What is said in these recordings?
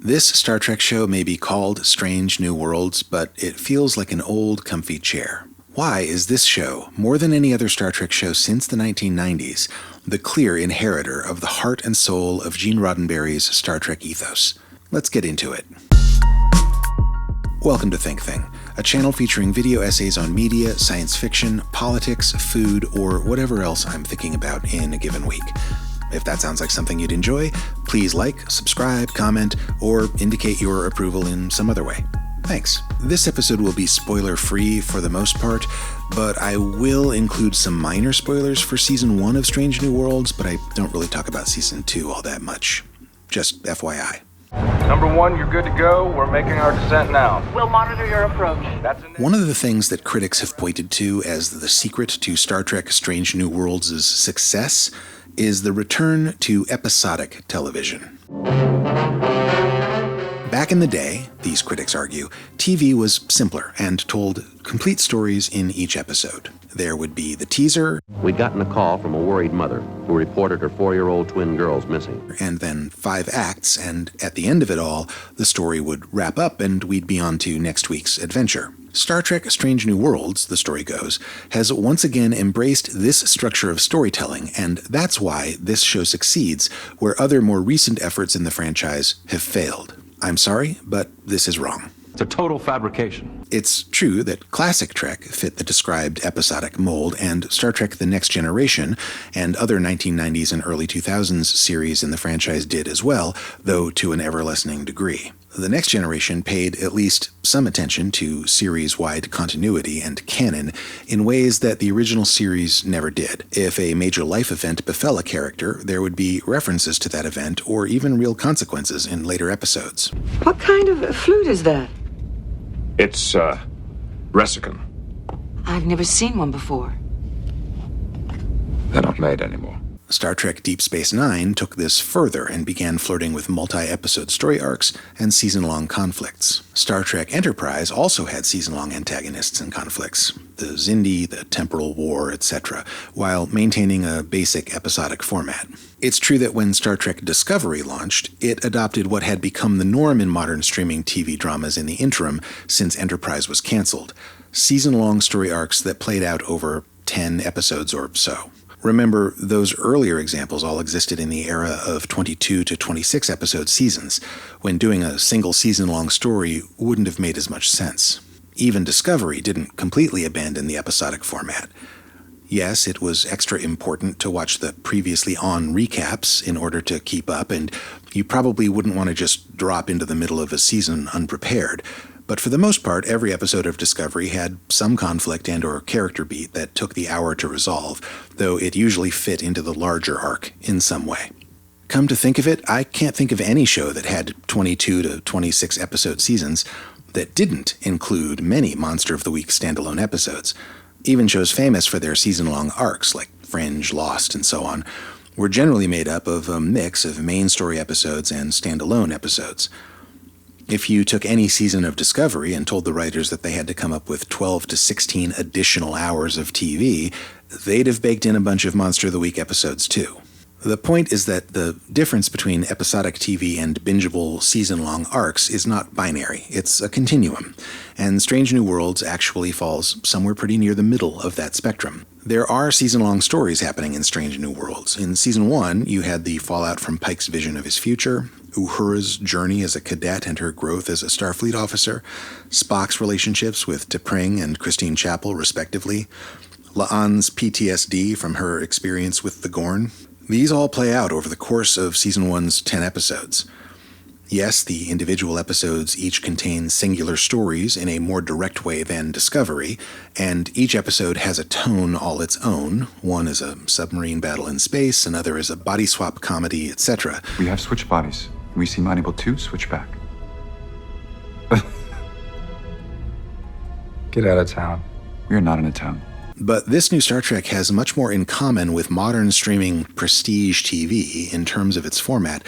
This Star Trek show may be called Strange New Worlds, but it feels like an old, comfy chair. Why is this show, more than any other Star Trek show since the 1990s, the clear inheritor of the heart and soul of Gene Roddenberry's Star Trek ethos? Let's get into it. Welcome to Think Thing, a channel featuring video essays on media, science fiction, politics, food, or whatever else I'm thinking about in a given week. If that sounds like something you'd enjoy, please like, subscribe, comment, or indicate your approval in some other way. Thanks. This episode will be spoiler-free for the most part, but I will include some minor spoilers for Season 1 of Strange New Worlds, but I don't really talk about Season 2 all that much. Just FYI. Number 1, you're good to go. We're making our descent now. We'll monitor your approach. One of the things that critics have pointed to as the secret to Star Trek Strange New Worlds' success is the return to episodic television. Back in the day, these critics argue, TV was simpler and told complete stories in each episode. There would be the teaser. We'd gotten a call from a worried mother who reported her 4-year-old twin girls missing. And then 5 acts, and at the end of it all, the story would wrap up and we'd be on to next week's adventure. Star Trek Strange New Worlds, the story goes, has once again embraced this structure of storytelling, and that's why this show succeeds where other more recent efforts in the franchise have failed. I'm sorry, but this is wrong. It's a total fabrication. It's true that classic Trek fit the described episodic mold, and Star Trek The Next Generation and other 1990s and early 2000s series in the franchise did as well, though to an ever-lessening degree. The Next Generation paid at least some attention to series-wide continuity and canon in ways that the original series never did. If a major life event befell a character, there would be references to that event or even real consequences in later episodes. What kind of flute is that? It's, Resican. I've never seen one before. They're not made anymore. Star Trek Deep Space Nine took this further and began flirting with multi-episode story arcs and season-long conflicts. Star Trek Enterprise also had season-long antagonists and conflicts, the Xindi, the Temporal War, etc., while maintaining a basic episodic format. It's true that when Star Trek Discovery launched, it adopted what had become the norm in modern streaming TV dramas in the interim since Enterprise was canceled, season-long story arcs that played out over 10 episodes or so. Remember, those earlier examples all existed in the era of 22 to 26 episode seasons, when doing a single season-long story wouldn't have made as much sense. Even Discovery didn't completely abandon the episodic format. Yes, it was extra important to watch the previously on recaps in order to keep up, and you probably wouldn't want to just drop into the middle of a season unprepared. But for the most part, every episode of Discovery had some conflict and or character beat that took the hour to resolve, though it usually fit into the larger arc in some way. Come to think of it, I can't think of any show that had 22 to 26 episode seasons that didn't include many Monster of the Week standalone episodes. Even shows famous for their season-long arcs, like Fringe, Lost, and so on, were generally made up of a mix of main story episodes and standalone episodes. If you took any season of Discovery and told the writers that they had to come up with 12 to 16 additional hours of TV, they'd have baked in a bunch of Monster of the Week episodes too. The point is that the difference between episodic TV and bingeable season-long arcs is not binary, it's a continuum, and Strange New Worlds actually falls somewhere pretty near the middle of that spectrum. There are season-long stories happening in Strange New Worlds. In Season 1, you had the fallout from Pike's vision of his future, Uhura's journey as a cadet and her growth as a Starfleet officer, Spock's relationships with T'Pring and Christine Chapel, respectively, La'an's PTSD from her experience with the Gorn. These all play out over the course of Season 1's 10 episodes. Yes, the individual episodes each contain singular stories in a more direct way than Discovery, and each episode has a tone all its own. One is a submarine battle in space, another is a body swap comedy, etc. We have switch bodies. We seem unable to switch back. Get out of town. We are not in a town. But this new Star Trek has much more in common with modern streaming prestige TV in terms of its format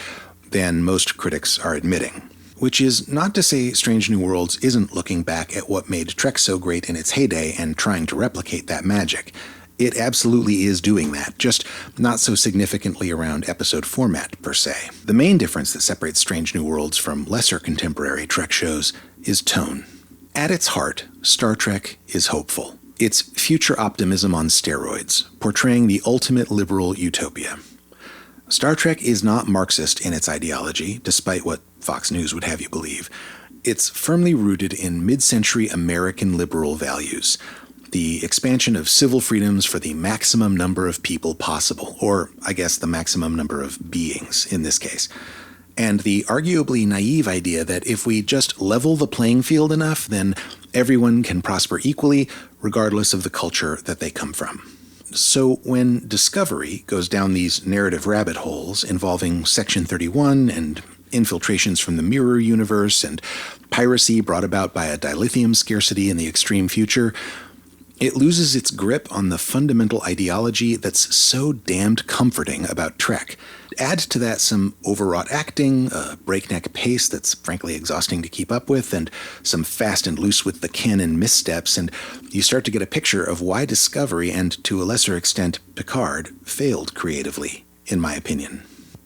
than most critics are admitting. Which is not to say Strange New Worlds isn't looking back at what made Trek so great in its heyday and trying to replicate that magic. It absolutely is doing that, just not so significantly around episode format, per se. The main difference that separates Strange New Worlds from lesser contemporary Trek shows is tone. At its heart, Star Trek is hopeful. It's future optimism on steroids, portraying the ultimate liberal utopia. Star Trek is not Marxist in its ideology, despite what Fox News would have you believe. It's firmly rooted in mid-century American liberal values, the expansion of civil freedoms for the maximum number of people possible, or I guess the maximum number of beings in this case, and the arguably naive idea that if we just level the playing field enough, then everyone can prosper equally, regardless of the culture that they come from. So when Discovery goes down these narrative rabbit holes involving Section 31 and infiltrations from the mirror universe and piracy brought about by a dilithium scarcity in the extreme future, it loses its grip on the fundamental ideology that's so damned comforting about Trek. Add to that some overwrought acting, a breakneck pace that's frankly exhausting to keep up with, and some fast and loose with the canon missteps, and you start to get a picture of why Discovery, and to a lesser extent Picard, failed creatively, in my opinion.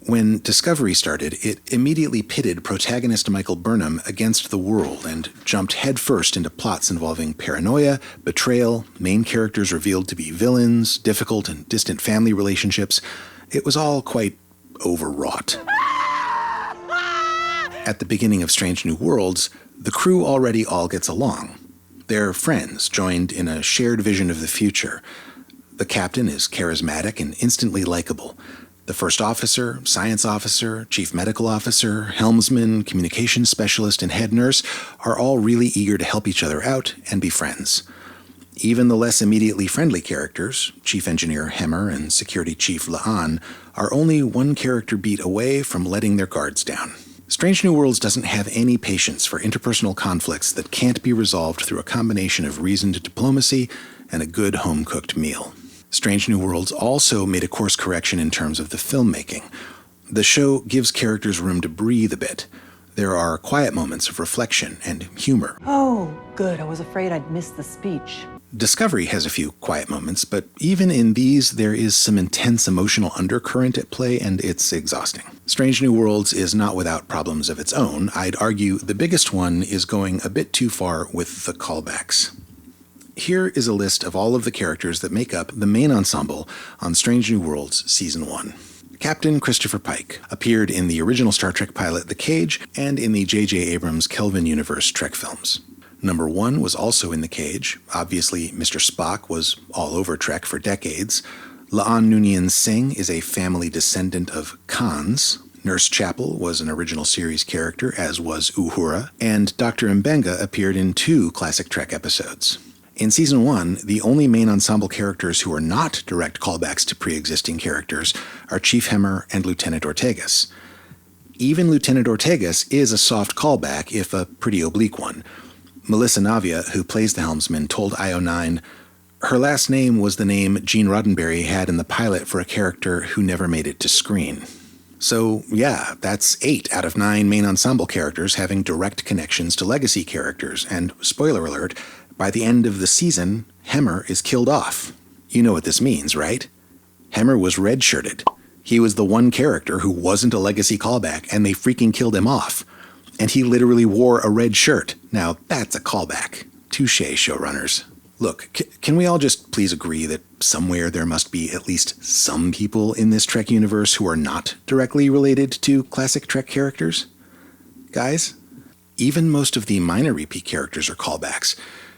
When Discovery started, it immediately pitted protagonist Michael Burnham against the world and jumped headfirst into plots involving paranoia, betrayal, main characters revealed to be villains, difficult and distant family relationships. It was all quite overwrought. At the beginning of Strange New Worlds, the crew already all gets along. They're friends, joined in a shared vision of the future. The captain is charismatic and instantly likable. The first officer, science officer, chief medical officer, helmsman, communications specialist, and head nurse are all really eager to help each other out and be friends. Even the less immediately friendly characters, Chief Engineer Hemmer and Security Chief La'an, are only one character beat away from letting their guards down. Strange New Worlds doesn't have any patience for interpersonal conflicts that can't be resolved through a combination of reasoned diplomacy and a good home-cooked meal. Strange New Worlds also made a course correction in terms of the filmmaking. The show gives characters room to breathe a bit. There are quiet moments of reflection and humor. Oh, good. I was afraid I'd miss the speech. Discovery has a few quiet moments, but even in these, there is some intense emotional undercurrent at play, and it's exhausting. Strange New Worlds is not without problems of its own. I'd argue the biggest one is going a bit too far with the callbacks. Here is a list of all of the characters that make up the main ensemble on Strange New Worlds Season 1. Captain Christopher Pike appeared in the original Star Trek pilot The Cage and in the J.J. Abrams Kelvin Universe Trek films. Number 1 was also in The Cage. Obviously, Mr. Spock was all over Trek for decades. La'an Noonien Singh is a family descendant of Khans. Nurse Chapel was an original series character, as was Uhura. And Dr. Mbenga appeared in 2 classic Trek episodes. In Season 1, the only main ensemble characters who are not direct callbacks to pre-existing characters are Chief Hemmer and Lieutenant Ortegas. Even Lieutenant Ortegas is a soft callback, if a pretty oblique one. Melissa Navia, who plays the helmsman, told IO9, her last name was the name Gene Roddenberry had in the pilot for a character who never made it to screen. So yeah, that's 8 out of 9 main ensemble characters having direct connections to legacy characters, and spoiler alert, by the end of the season, Hemmer is killed off. You know what this means, right? Hemmer was redshirted. He was the one character who wasn't a legacy callback, and they freaking killed him off. And he literally wore a red shirt. Now, that's a callback. Touché, showrunners. Look, can we all just please agree that somewhere there must be at least some people in this Trek universe who are not directly related to classic Trek characters? Guys? Even most of the minor repeat characters are callbacks.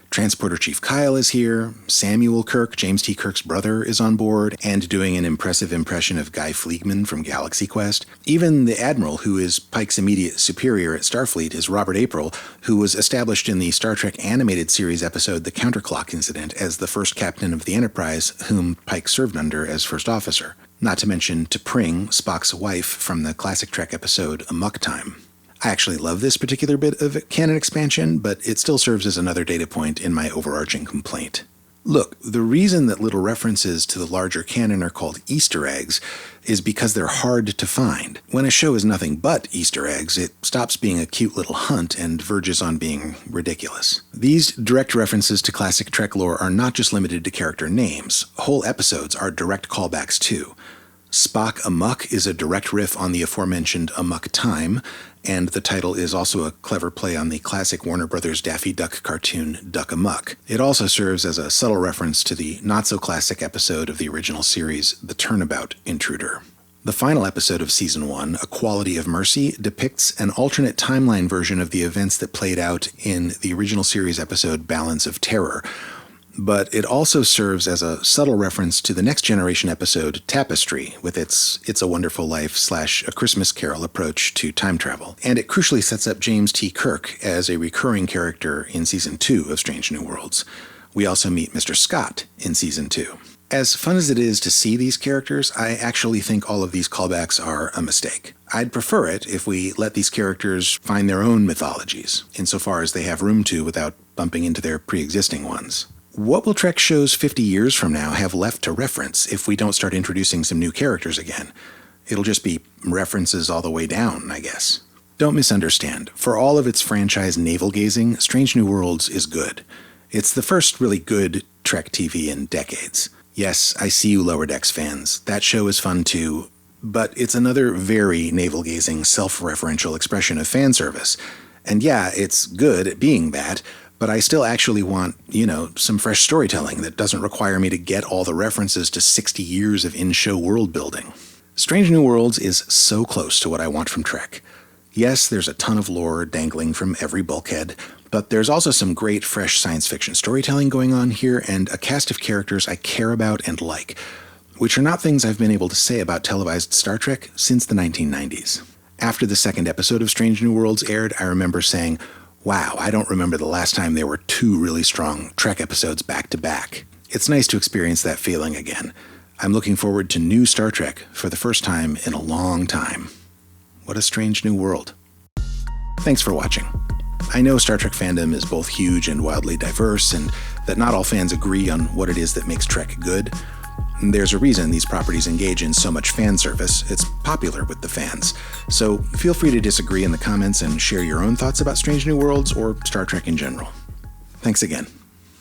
Transporter Chief Kyle is here, Samuel Kirk, James T. Kirk's brother, is on board, and doing an impressive impression of Guy Fleegman from Galaxy Quest. Even the Admiral, who is Pike's immediate superior at Starfleet, is Robert April, who was established in the Star Trek animated series episode The Counterclock Incident as the first captain of the Enterprise, whom Pike served under as first officer. Not to mention T'Pring, Spock's wife from the classic Trek episode Amok Time. I actually love this particular bit of canon expansion, but it still serves as another data point in my overarching complaint. Look, the reason that little references to the larger canon are called Easter eggs is because they're hard to find. When a show is nothing but Easter eggs, it stops being a cute little hunt and verges on being ridiculous. These direct references to classic Trek lore are not just limited to character names. Whole episodes are direct callbacks too. Spock Amok is a direct riff on the aforementioned Amok Time, and the title is also a clever play on the classic Warner Brothers Daffy Duck cartoon Duck Amuck. It also serves as a subtle reference to the not-so-classic episode of the original series, The Turnabout Intruder. The final episode of Season 1, A Quality of Mercy, depicts an alternate timeline version of the events that played out in the original series episode Balance of Terror, but it also serves as a subtle reference to the Next Generation episode Tapestry, with its It's a Wonderful Life / A Christmas Carol approach to time travel. And it crucially sets up James T. Kirk as a recurring character in Season 2 of Strange New Worlds. We also meet Mr. Scott in Season 2. As fun as it is to see these characters, I actually think all of these callbacks are a mistake. I'd prefer it if we let these characters find their own mythologies, insofar as they have room to without bumping into their pre-existing ones. What will Trek shows 50 years from now have left to reference if we don't start introducing some new characters again? It'll just be references all the way down, I guess. Don't misunderstand. For all of its franchise navel-gazing, Strange New Worlds is good. It's the first really good Trek TV in decades. Yes, I see you Lower Decks fans. That show is fun too, but it's another very navel-gazing, self-referential expression of fan service. And yeah, it's good at being that, but I still actually want, some fresh storytelling that doesn't require me to get all the references to 60 years of in-show world building. Strange New Worlds is so close to what I want from Trek. Yes, there's a ton of lore dangling from every bulkhead, but there's also some great fresh science fiction storytelling going on here and a cast of characters I care about and like, which are not things I've been able to say about televised Star Trek since the 1990s. After the second episode of Strange New Worlds aired, I remember saying, wow, I don't remember the last time there were 2 really strong Trek episodes back to back. It's nice to experience that feeling again. I'm looking forward to new Star Trek for the first time in a long time. What a strange new world. Thanks for watching. I know Star Trek fandom is both huge and wildly diverse, and that not all fans agree on what it is that makes Trek good. There's a reason these properties engage in so much fan service. It's popular with the fans. So feel free to disagree in the comments and share your own thoughts about Strange New Worlds or Star Trek in general. Thanks again.